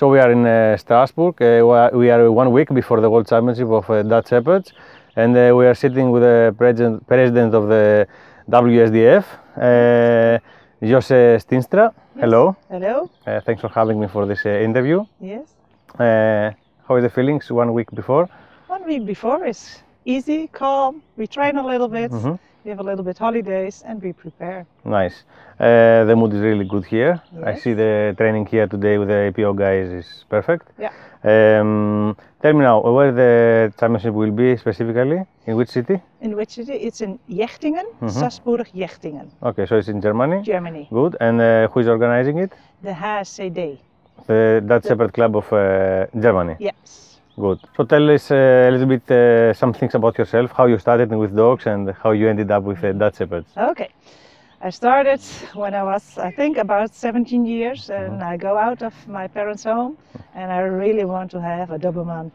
So we are in Strasbourg. We are 1 week before the World Championship of Dutch Shepherds, and we are sitting with the president of the WSDF, Jose Stienstra. Yes. Hello. Hello. Thanks for having me for this interview. Yes. How are the feelings 1 week before? 1 week before is easy, calm. We train a little bit. We have a little bit holidays and we prepare. Nice. The mood is really good here. Yes. I see the training here today with the APO guys is perfect. Yeah. Tell me now, where the championship will be specifically? In which city? In which city? It's in Jechtingen, Strasbourg, Jechtingen. Okay, so it's in Germany? Germany. Good. And who is organizing it? The HSCD. The Dutch Shepherd Club of Germany? Yes. Good. So tell us a little bit some things about yourself, how you started with dogs and how you ended up with Dutch Shepherds. Okay. I started when I was, I think, about 17 years, and I go out of my parents' home and I really want to have a Doberman.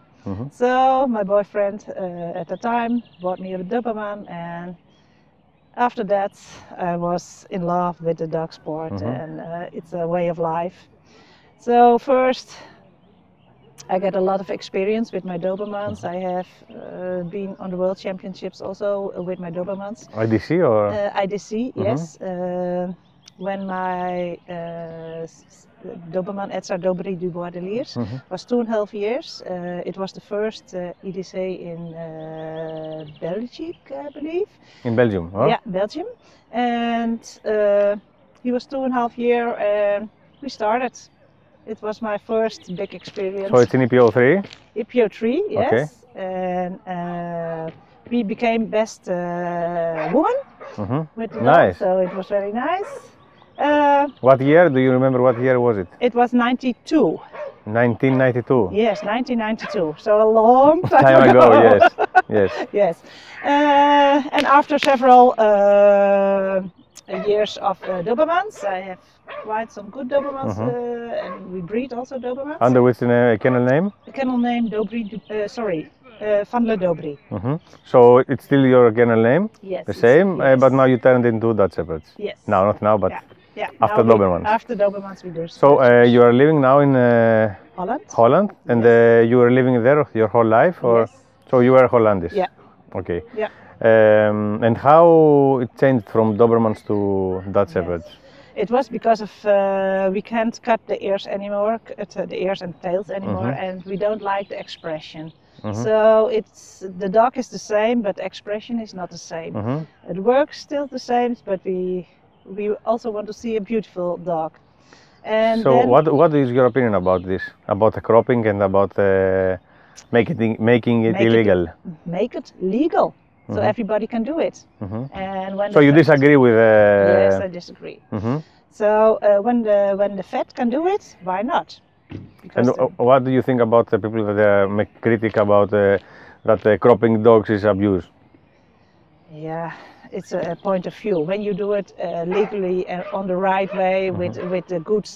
So my boyfriend at the time bought me a Doberman, and after that I was in love with the dog sport, and it's a way of life. So first I get a lot of experience with my Dobermans. I have been on the World Championships also with my Dobermans. IDC or? IDC, yes. When my Doberman, Dobry was 2.5 years. It was the first IDC in Belgium, I believe. In Belgium? Oh? Yeah, Belgium. And he was 2.5 years and we started. It was my first big experience. So it's in EPO 3? EPO 3, yes. Okay. And we became best woman with the dog, so it was very nice. What year? Do you remember what year was it? It was 92. 1992? Yes, 1992. So a long time ago, yes. Yes. Yes. And after several years of Dobermans, I have quite some good Dobermans, and we breed also Dobermans. Under which kennel name? The kennel name Dobry, Van Le Dobry. So it's still your kennel name? Yes. The same, yes. But now you turned into Dutch Shepherds? Yes. No, not now, but yeah. after Dobermans. After Dobermans we do. So you are living now in Holland, and you were living there your whole life? Or? Yes. So you were Hollandish? Yeah. Okay. Yeah. And how it changed from Dobermans to Dutch Shepherds? It was because of we can't cut the ears anymore, the ears and tails anymore, and we don't like the expression. So the dog is the same, but the expression is not the same. It works still the same, but we also want to see a beautiful dog. And so what is your opinion about this? About the cropping and about making it illegal? Make it legal. So everybody can do it. And when so you disagree with? Yes, I disagree. So when the vet can do it, why not? Because and what do you think about the people that make critic about that cropping dogs is abuse? Yeah, it's a point of view. When you do it legally and on the right way with the good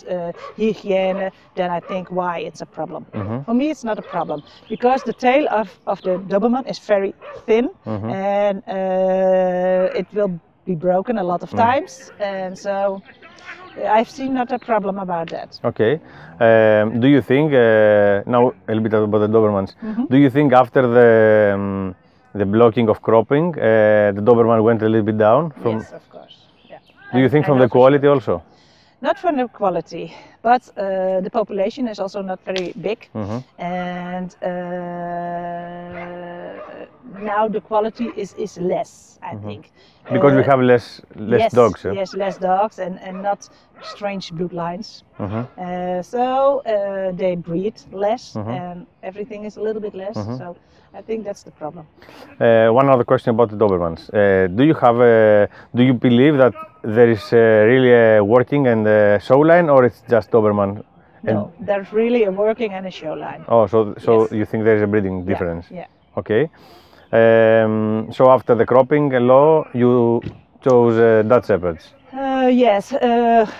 hygiene, then I think why it's a problem. For me, it's not a problem because the tail of the Doberman is very thin, and it will be broken a lot of times, and so I've seen not a problem about that. Okay. Do you think now a little bit about the Dobermans? Do you think after the blocking of cropping, the Doberman went a little bit down? Yes, of course. Yeah. Do you think from the quality also? Not from the quality, but the population is also not very big, and now the quality is less, I think. Because we have less yes, dogs. Yes, less dogs and not strange bloodlines. So they breed less, and everything is a little bit less. So I think that's the problem. One other question about the Dobermans. Do you believe that there is really a working and a show line, or it's just Doberman? No, there's really a working and a show line. Oh, so yes. You think there is a breeding difference? Yeah. Okay. So after the cropping law, you chose Dutch Shepherds? Yes.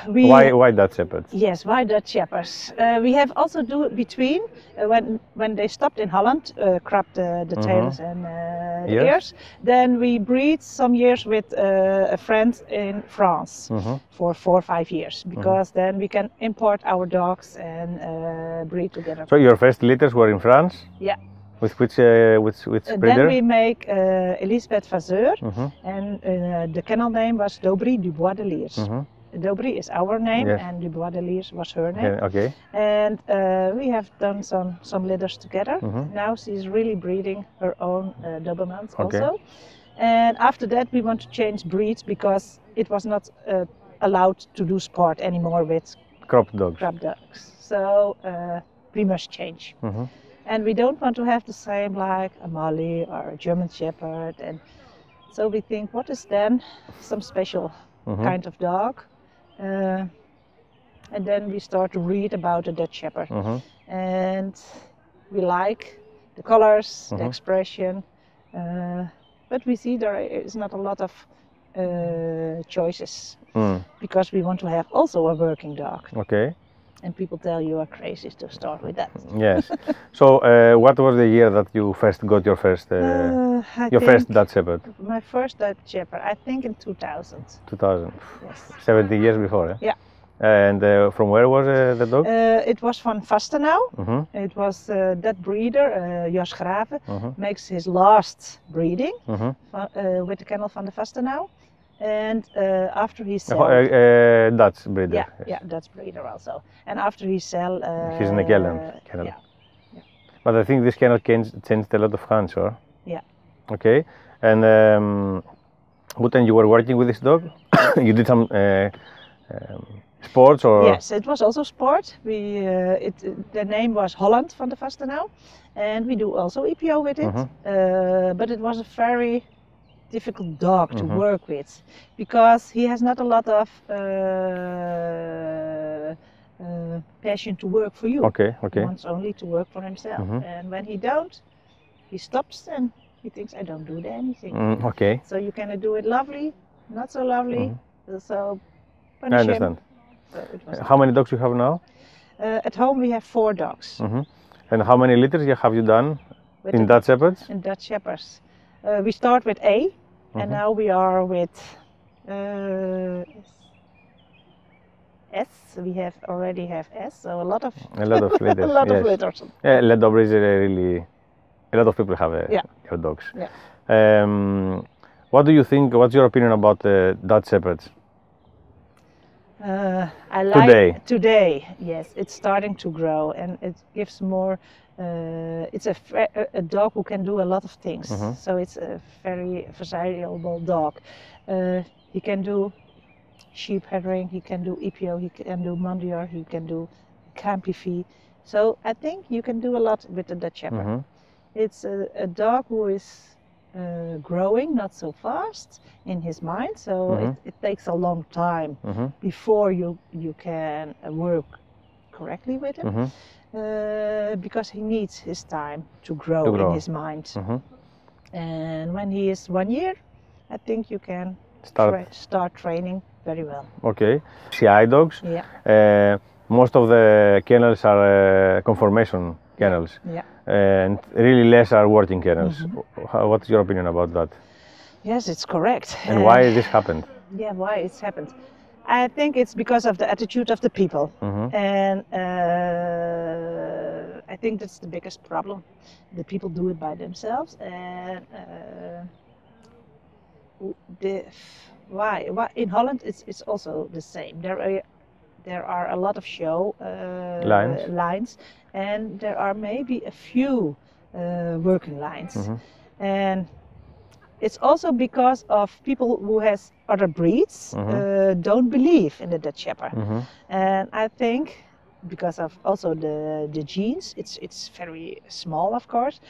Why Dutch Shepherds? Yes, why Dutch Shepherds? We have also do between when they stopped in Holland, cropped the tails and the ears. Then we breed some years with a friend in France for 4 or 5 years, because then we can import our dogs and breed together. So your first litters were in France? Yeah. With which breeder? Then we make Elisabeth Vasseur, and the kennel name was Dobry de Liers. Dobry is our name, and Dubois de Liers was her name. Okay. And we have done some litters together. Now she's really breeding her own Dobermans also. And after that we want to change breeds, because it was not allowed to do sport anymore with cropped dogs. So we must change. And we don't want to have the same like a Mali or a German Shepherd. And so we think, what is then some special kind of dog? And then we start to read about the Dutch Shepherd. And we like the colors, the expression, but we see there is not a lot of choices, because we want to have also a working dog. Okay. And people tell you are crazy to start with that. Yes. So what was the year that you first got your first first Dutch Shepherd? My first Dutch Shepherd, I think in 2000. 2000. Yes. 70 years before. Eh? Yeah. And from where was the dog? It was from Vastenau. It was that breeder, Jos Graven, makes his last breeding with the kennel van de Vastenau. And after he sell, Dutch breeder. Yeah, yes. Dutch breeder also. And after he sell, he's in a kennel. Yeah. But I think this kennel changed a lot of hands, or? Yeah. Okay. And what? And you were working with this dog? You did some sports, or? Yes, it was also sport. We the name was Holland van de Vastenau, and we do also EPO with it. But it was a very difficult dog to work with, because he has not a lot of passion to work for you. Okay. He wants only to work for himself. And when he don't, he stops and he thinks, I don't do anything. Okay. So you can do it lovely, not so lovely. So I understand. So how many dogs you have now? At home we have 4 dogs. And how many litters have you done in Dutch Shepherds? In Dutch Shepherds. We start with A, and now we are with S. We already have S, so a lot of litters. A lot of litters. Yeah, Dobry is really. A lot of people have have dogs. Yeah. What do you think? What's your opinion about Dutch Shepherds? I like today. Yes, it's starting to grow, and it gives more. It's a dog who can do a lot of things. So it's a very versatile dog. He can do sheep headering, he can do EPO, he can do Mondial, he can do Campifee. So I think you can do a lot with the Dutch Shepherd. It's a dog who is growing not so fast in his mind, so it takes a long time before you can work correctly with him. Because he needs his time to grow in his mind. And when he is 1 year, I think you can start training very well. Okay. CI dogs. Yeah. Most of the kennels are conformation kennels. Yeah. And really less are working kennels. What's your opinion about that? Yes, it's correct. And why this happened? Yeah, why it's happened. I think it's because of the attitude of the people. And I think that's the biggest problem. The people do it by themselves, and why in Holland it's also the same. There are a lot of show lines, and there are maybe a few working lines, and it's also because of people who has other breeds don't believe in the Dutch Shepherd, and I think because of also the genes, it's very small, of course.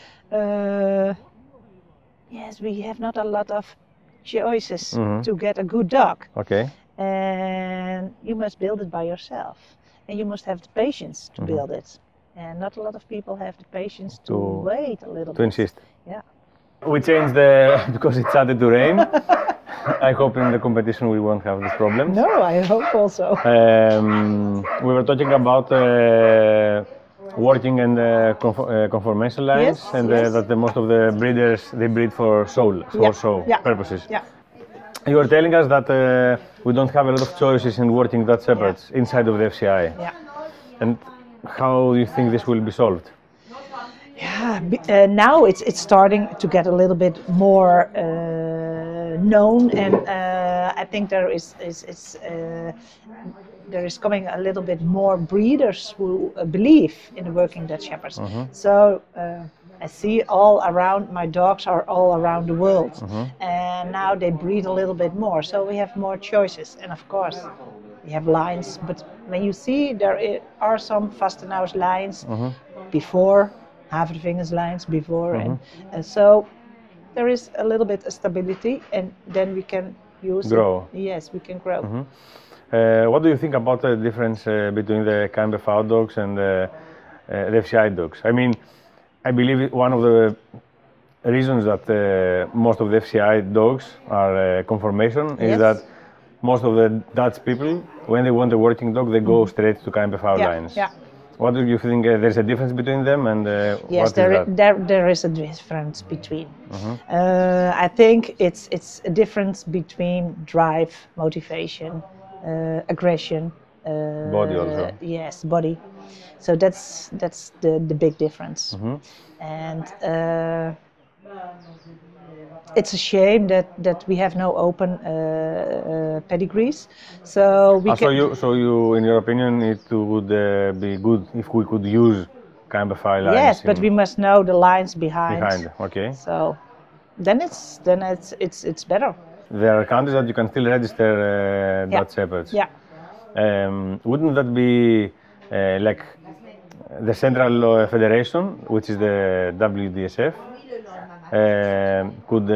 Yes, we have not a lot of choices to get a good dog. Okay. And you must build it by yourself, and you must have the patience to build it. And not a lot of people have the patience to wait a little bit. To insist. Yeah. We changed because it started to rain. I hope in the competition we won't have this problem. No, I hope also. We were talking about working and conformation lines, Yes, and yes. that most of the breeders, they breed for show purposes. Yeah. You were telling us that we don't have a lot of choices in working Dutch Shepherds inside of the FCI. Yeah. And how do you think this will be solved? Yeah, now it's starting to get a little bit more known, and I think there is coming a little bit more breeders who believe in the working Dutch Shepherds. So I see all around, my dogs are all around the world, and now they breed a little bit more, so we have more choices. And of course we have lines, but when you see there are some Vastenhuis lines before, Haverfingers lines before, and so there is a little bit of stability, and then we can grow. Yes, we can grow. What do you think about the difference between the Canine dogs and the FCI dogs? I mean, I believe one of the reasons that most of the FCI dogs are conformation is that most of the Dutch people, when they want a working dog, they go straight to Canine lines. Yeah. What do you think? There's a difference between them, and yes, there is a difference between. I think it's a difference between drive, motivation, aggression. Body also. Yes, body. So that's the big difference. And it's a shame that we have no open pedigrees. So we so you, in your opinion, it would be good if we could use Canine lines. Yes, but we must know the lines behind. Okay. So then it's better. There are countries that you can still register Dutch Shepherds. Yeah. Wouldn't that be like the Central Federation, which is the WDSF, could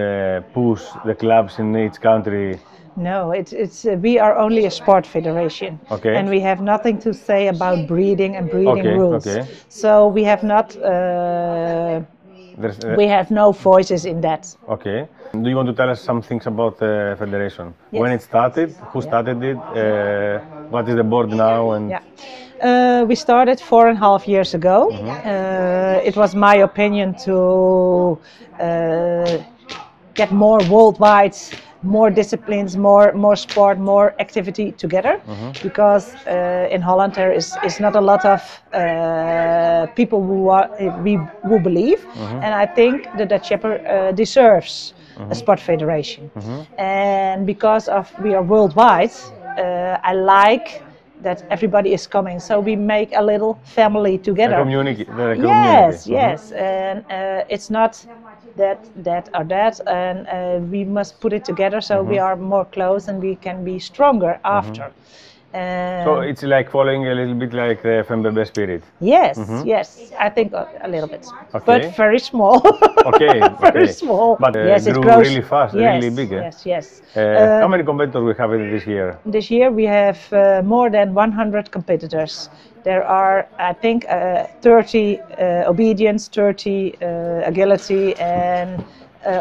push the clubs in each country? No, we are only a sport federation, and we have nothing to say about breeding and breeding rules. So we have not. We have no voices in that. Okay. Do you want to tell us some things about the federation? Yes. When it started, who started it, what is the board now? And we started 4.5 years ago. It was my opinion to get more worldwide, more disciplines, more sport, more activity together, because in Holland there is not a lot of people who believe, and I think the Dutch Shepherd deserves a sport federation, and because we are worldwide, I like that everybody is coming, so we make a little family together. The community. Yes, and it's not that or that, and we must put it together so we are more close and we can be stronger after. So it's like following a little bit like the FMBB spirit. Yes, yes, I think a little bit, but very small. Very small. But yes, it grows really fast, really big. Yes. How many competitors we have this year? This year we have more than 100 competitors. There are, I think, 30 obedience, 30 agility, and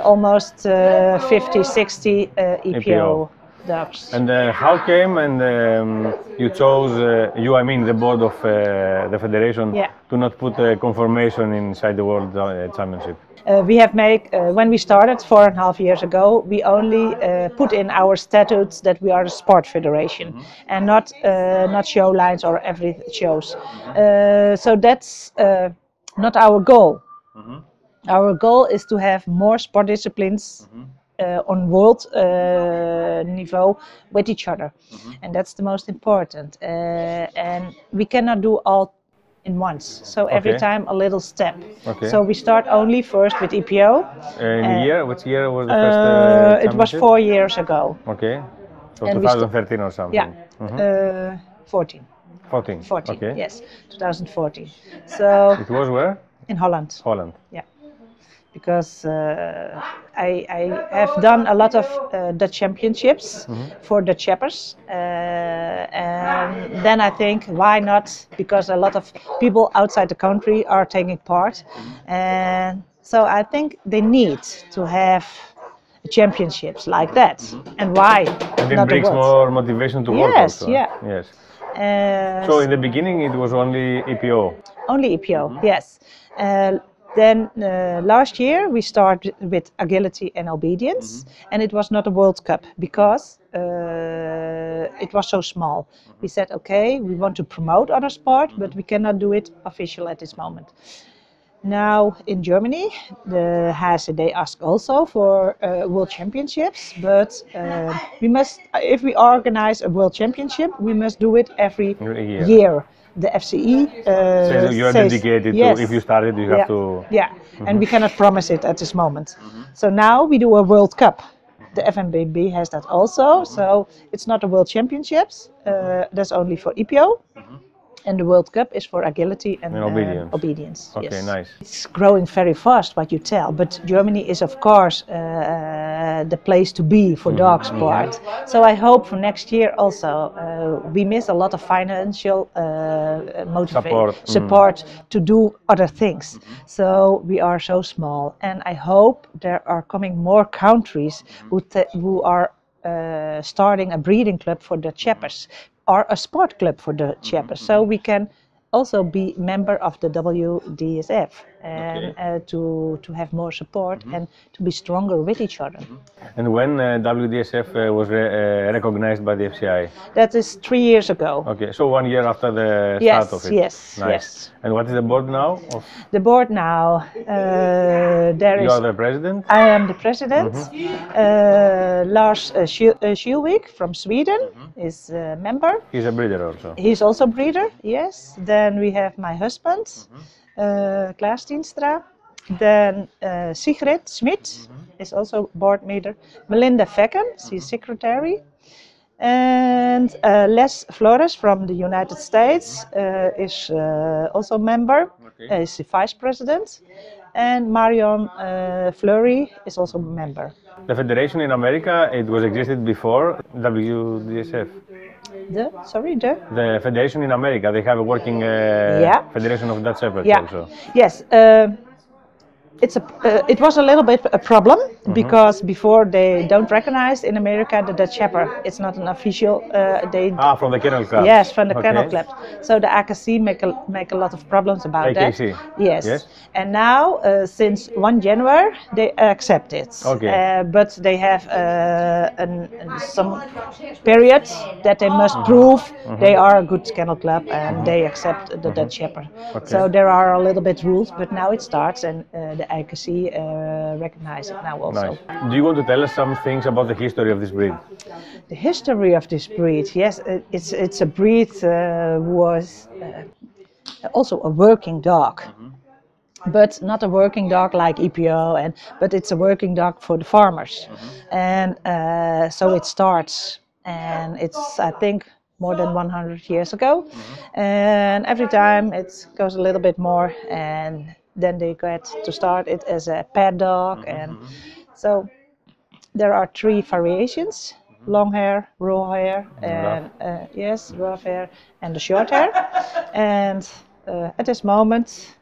almost 50, 60 EPO dogs. And how came and you chose, I mean the board of the federation, to not put conformation inside the World Championship? We have made, when we started 4.5 years ago, we only put in our statutes that we are a sport federation and not show lines or every shows. So that's not our goal. Our goal is to have more sport disciplines on world niveau with each other, and that's the most important. And we cannot do all in once, so every time a little step. So we start only first with EPO. Which year was the first it was 4 years ago. Okay, so 2013 or something. Yeah, 14. 14. Okay. Yes, 2014. So it was where? In Holland. Holland. Yeah, because I have done a lot of Dutch championships for Dutch Shepherds, and then I think, why not? Because a lot of people outside the country are taking part, and so I think they need to have championships like that. And why? And it not brings more motivation to work Yes, also. yeah. Yes. So in the beginning it was only EPO? Only EPO, yes. Then last year we started with agility and obedience, and it was not a World Cup because it was so small. We said, okay, we want to promote other sport, but we cannot do it official at this moment. Now in Germany, the HASE, they ask also for World Championships, but we must, if we organize a World Championship, we must do it every year. The FCE so you are dedicated yes, to, if you started, you have to... Yeah, and we cannot promise it at this moment. So now we do a World Cup. The FNBB has that also, so it's not a World Championships, that's only for EPO. And the World Cup is for agility and obedience. Okay, yes. Nice. It's growing very fast, what you tell, but Germany is of course the place to be for dog sport. So I hope for next year also, we miss a lot of financial support to do other things. So we are so small, and I hope there are coming more countries who are starting a breeding club for the Shepherds, or a sport club for the Shepherds, so we can also be member of the WDSF and to have more support and to be stronger with each other. And when WDSF was recognized by the FCI? That is 3 years ago. Okay, so 1 year after the start of it. Yes, nice. Yes. And what is the board now? The board now, You are the president? I am the president. Lars Schulwig from Sweden is a member. He's a breeder also? He's also a breeder, yes. Then we have my husband, Jose Stienstra. Then Sigrid Schmidt is also board member. Melinda Vecken, she's secretary. And Les Flores from the United States is also a member, is the vice president. And Marion Fleury is also a member. The federation in America, it was existed before WDSF? The federation in America, they have a working federation of Dutch Shepherds also? Yes. It was a little bit a problem because before they don't recognize in America the Dutch Shepherd. It's not an official. From the Kennel Club. Yes, from the Kennel Club. So the AKC make a lot lot of problems about AKC. that. Yes. And now since 1 January they accept it. But they have some period that they must prove they are a good Kennel Club and they accept the Dutch Shepherd. So there are a little bit rules, but now it starts and the AKC recognize it now also. Nice. Do you want to tell us some things about the history of this breed? The history of this breed, yes, it's a breed was also a working dog, but not a working dog like EPO, but it's a working dog for the farmers, and so it starts, and it's I think more than 100 years ago, and every time it goes a little bit more and. Then they get to start it as a pet dog, and so there are 3 variations: long hair, raw hair, and rough hair, and the short hair. And at this moment,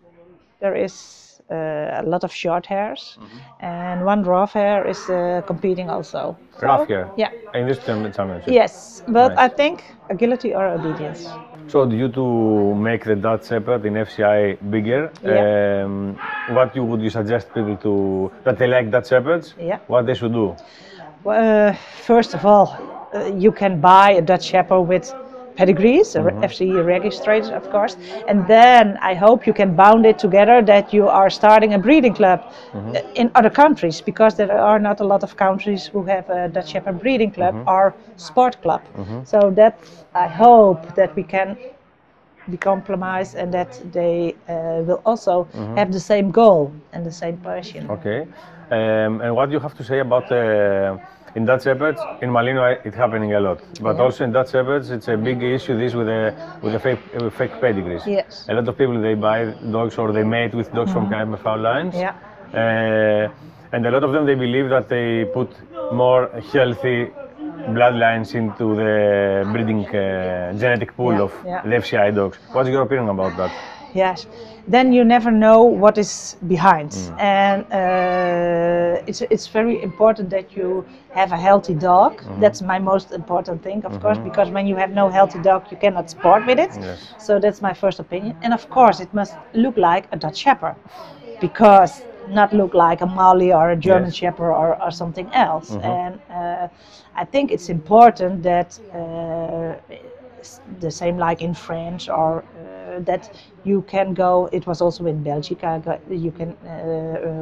there is a lot of short hairs, and 1 rough hair is competing also. Rough hair? Yeah. In this championship? Yes, but nice. I think agility or obedience. So due to make the Dutch Shepherd in FCI bigger, what would you suggest people that they like Dutch Shepherds, what they should do? First of all, you can buy a Dutch Shepherd with pedigrees, FCE registered of course, and then I hope you can bound it together that you are starting a breeding club in other countries, because there are not a lot of countries who have a Dutch Shepherd breeding club or sport club. So that I hope that we can be compromised and that they will also have the same goal and the same passion. Okay, and what do you have to say about in Dutch Shepherds? In Malino it's happening a lot, but also in Dutch Shepherds it's a big issue this with the fake pedigrees. Yes. A lot of people, they buy dogs or they mate with dogs from Canine lines. And a lot of them, they believe that they put more healthy bloodlines into the breeding genetic pool of the FCI dogs. What's your opinion about that? Yes, then you never know what is behind. And it's very important that you have a healthy dog. That's my most important thing, of course, because when you have no healthy dog, you cannot sport with it. Yes. So that's my first opinion. And of course, it must look like a Dutch Shepherd, because not look like a Mali or a German Shepherd or something else. And I think it's important that the same like in French, or that you can go, it was also in Belgium, you can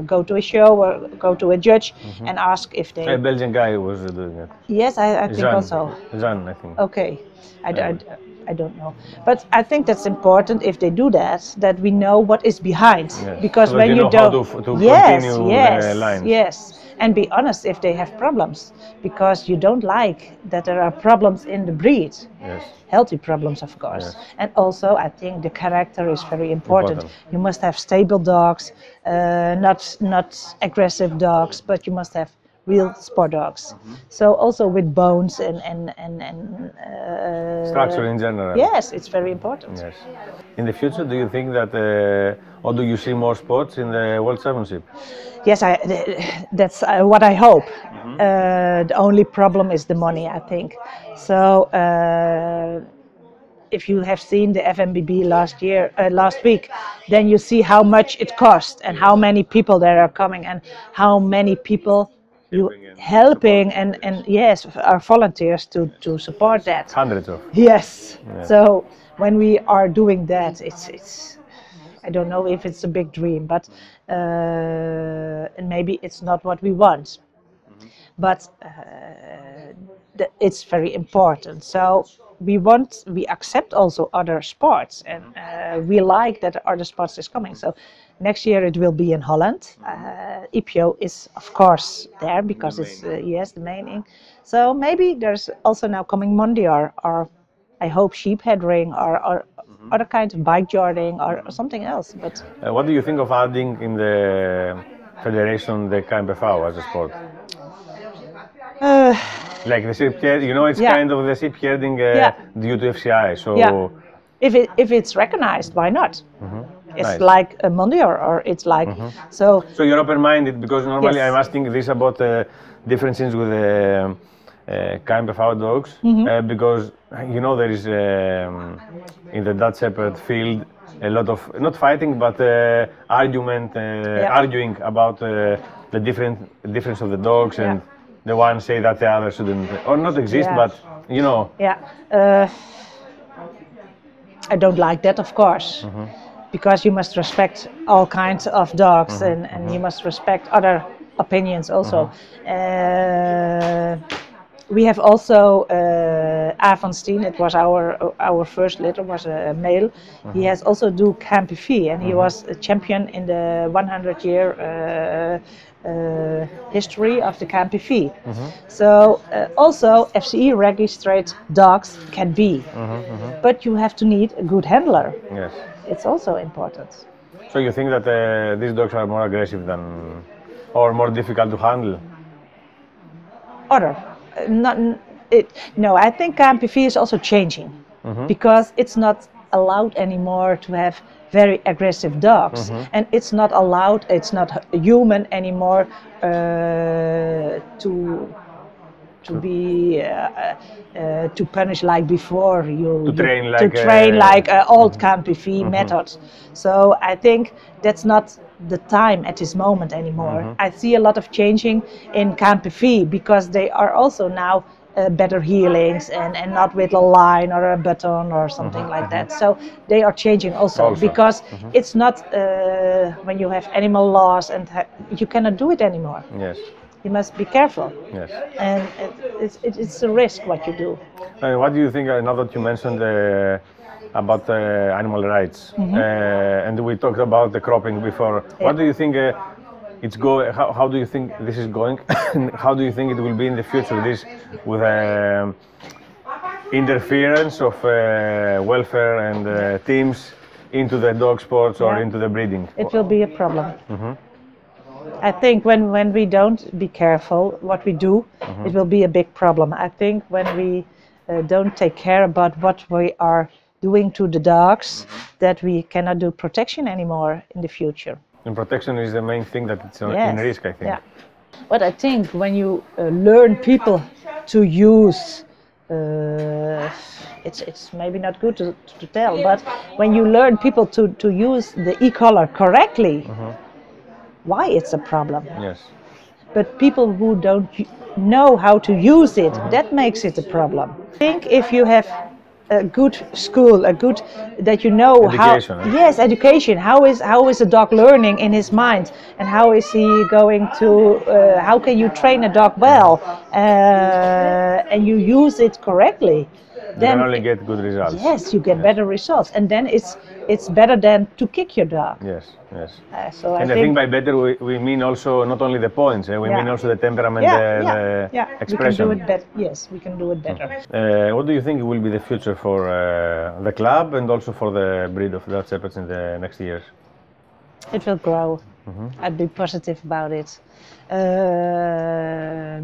go to a show or go to a judge and ask if they... A Belgian guy was doing it. Yes, I think Jean. also. Jean, I think. Okay, I don't know. But I think that's important if they do that, that we know what is behind. Yes. Because so when you you know don't... how to continue the lines. Yes. And be honest if they have problems, because you don't like that there are problems in the breed. Yes. Healthy problems, of course. Yes. And also, I think the character is very important. You must have stable dogs, not aggressive dogs, but you must have real sport dogs. So also with bones and structure in general. Yes, it's very important. Yes. In the future, do you think that, or do you see more sports in the World Championship? Yes, that's what I hope. The only problem is the money, I think. So if you have seen the FMBB last week, then you see how much it costs and how many people there are coming and how many people helping and yes, are volunteers to support that. Hundreds of. Yes. So when we are doing that, it's I don't know if it's a big dream, but and maybe it's not what we want, but it's very important. So we accept also other sports, and we like that other sports is coming. So next year it will be in Holland. IPO is of course there because it's the main thing. So maybe there's also now coming Monday or I hope sheep headering or other kinds of bike journeying or something else. But what do you think of adding in the federation the KNPV as a sport? Like the sheep herding, you know, it's kind of the sheep herding due to FCI. So if it's recognized, why not? It's like a Monday or it's like so. So you're open-minded, because normally I'm asking this about differences with the KNPV dogs, because you know there is in the Dutch Shepherd field a lot of not fighting but arguing about the difference of the dogs, and the one say that the other shouldn't or not exist, but you know. I don't like that, of course, because you must respect all kinds of dogs, and you must respect other opinions also. We have also van Steen. It was our first litter, was a male. He has also do KNPV, and he was a champion in the 100-year history of the KNPV. So also FCE registered dogs can be, but you have to need a good handler. Yes, it's also important. So you think that these dogs are more aggressive than, or more difficult to handle? No, I think KNPV is also changing, because it's not allowed anymore to have very aggressive dogs, and it's not allowed, it's not human anymore to be to punish like before, to train like old KNPV methods. So I think that's not the time at this moment anymore. I see a lot of changing in KNPV, because they are also now better healings and not with a line or a button or something like that. So they are changing also. Because it's not when you have animal laws and you cannot do it anymore. Yes. You must be careful. Yes. And it's a risk what you do. What do you think, now that you mentioned about animal rights, and we talked about the cropping before, what do you think how do you think this is going? How do you think it will be in the future, this with interference of welfare and teams into the dog sports or into the breeding? It will be a problem. I think when we don't be careful what we do, it will be a big problem. I think when we don't take care about what we are doing to the dogs that we cannot do protection anymore in the future. And protection is the main thing that it's in risk, I think. Yeah. But I think when you learn people to use, it's maybe not good to tell, but when you learn people to use the e-collar correctly, why it's a problem? Yes. But people who don't know how to use it, that makes it a problem. I think if you have a good school, that you know education, how. Yes, education. How is a dog learning in his mind, and how is he going to? How can you train a dog well, and you use it correctly? You can only get good results. Yes, you get better results, and then it's better than to kick your dog. Yes, yes. So and I think by better we mean also not only the points, we mean also the temperament, the expression. We can do it better. Yes, we can do it better. What do you think will be the future for the club and also for the breed of Dutch Shepherds in the next years? It will grow. I'd be positive about it.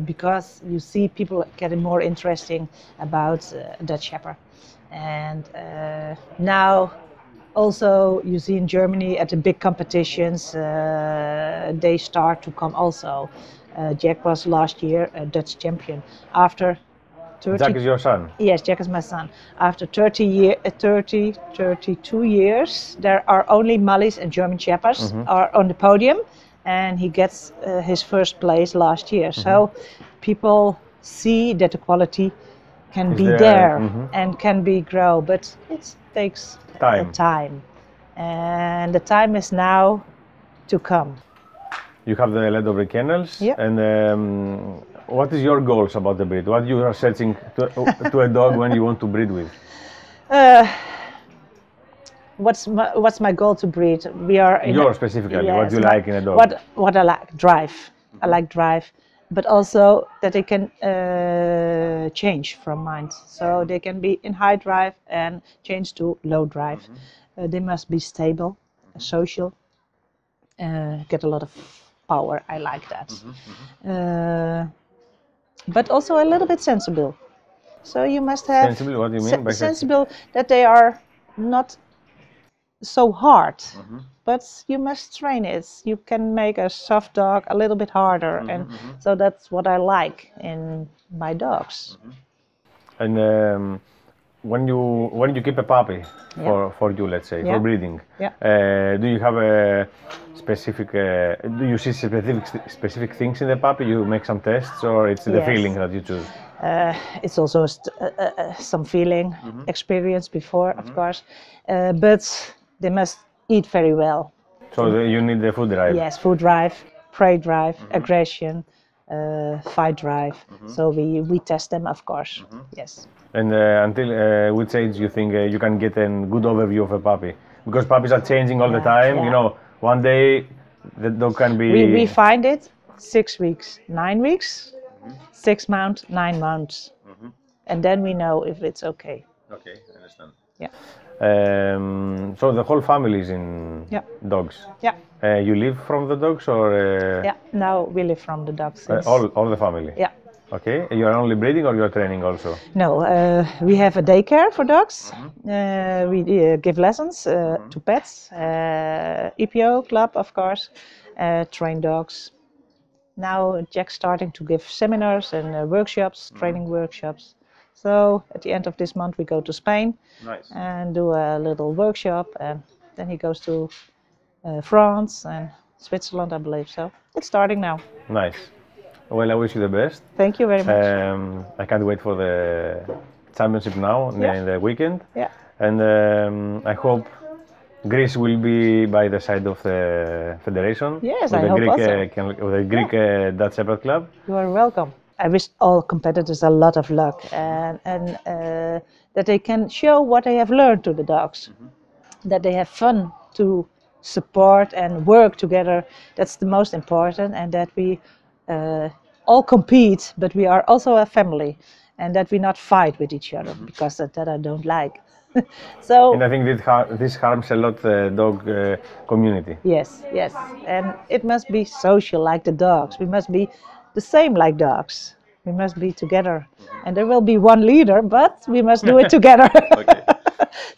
Because you see people getting more interesting about Dutch Shepherd, and now also you see in Germany at the big competitions they start to come also. Jack was last year a Dutch champion after 30. Jack is your son? Yes, Jack is my son. After 32 years, there are only Malleys and German Shepherds are on the podium. And he gets his first place last year. So people see that the quality can be there and can be grow, but it takes time. And the time is now to come. You have the Dobry Kennels, and what is your goals about the breed? What you are searching to a dog when you want to breed with? What's my goal to breed? We are yours specifically. What do you like in a dog? What I like, drive. I like drive, but also that they can change from mind. So they can be in high drive and change to low drive. They must be stable, social, get a lot of power. I like that. But also a little bit sensible. So you must have sensible. What do you mean by sensible? That they are not so hard, but you must train it. You can make a soft dog a little bit harder, and so that's what I like in my dogs. And when you keep a puppy for you, let's say, for breeding, do you have a specific? Do you see specific things in the puppy? You make some tests, or it's the feeling that you choose? It's also some feeling, experience before, of course, but they must eat very well. So you need the food drive? Yes, food drive, prey drive, aggression, fight drive. So we test them, of course, yes. And until which age you think you can get a good overview of a puppy? Because puppies are changing all the time, you know, one day the dog can be... We find it 6 weeks, 9 weeks, 6 months, 9 months. And then we know if it's okay. Okay, I understand. Yeah. So the whole family is in dogs? Yeah. You live from the dogs, or? Yeah, now we live from the dogs. All the family? Yeah. Okay, you are only breeding or you are training also? No, we have a daycare for dogs. We give lessons to pets, EPO club, of course, train dogs. Now Jack's starting to give seminars and workshops, training workshops. So at the end of this month we go to Spain and do a little workshop, and then he goes to France and Switzerland, I believe. So it's starting now. Nice. Well, I wish you the best. Thank you very much. I can't wait for the championship now in the weekend. Yeah. And I hope Greece will be by the side of the federation. Yes, I hope also. With the Greek Dutch Shepherd Club. You are welcome. I wish all competitors a lot of luck and that they can show what they have learned to the dogs. That they have fun to support and work together. That's the most important, and that we all compete, but we are also a family, and that we not fight with each other, because that I don't like. So, and I think this harms a lot the dog community. Yes, yes, and it must be social like the dogs. We must be the same like dogs. We must be together, and there will be one leader, but we must do it together.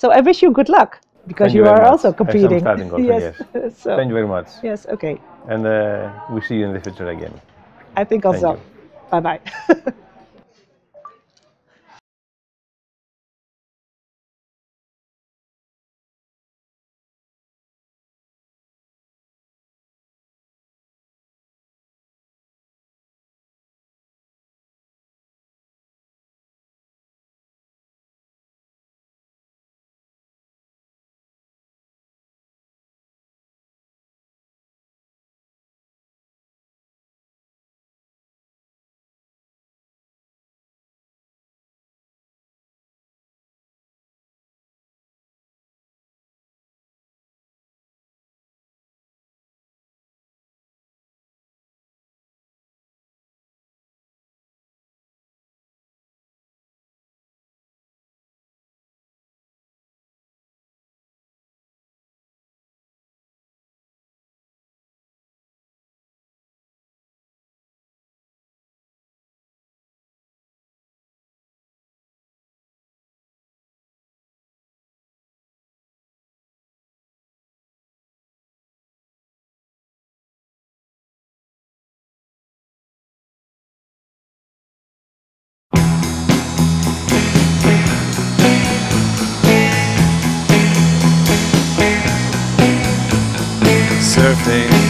So I wish you good luck, because you are also competing. Starting also, Yes. yes. So, Thank you very much. yes, okay. And we see you in the future again. I think also. you. Bye-bye. Surfing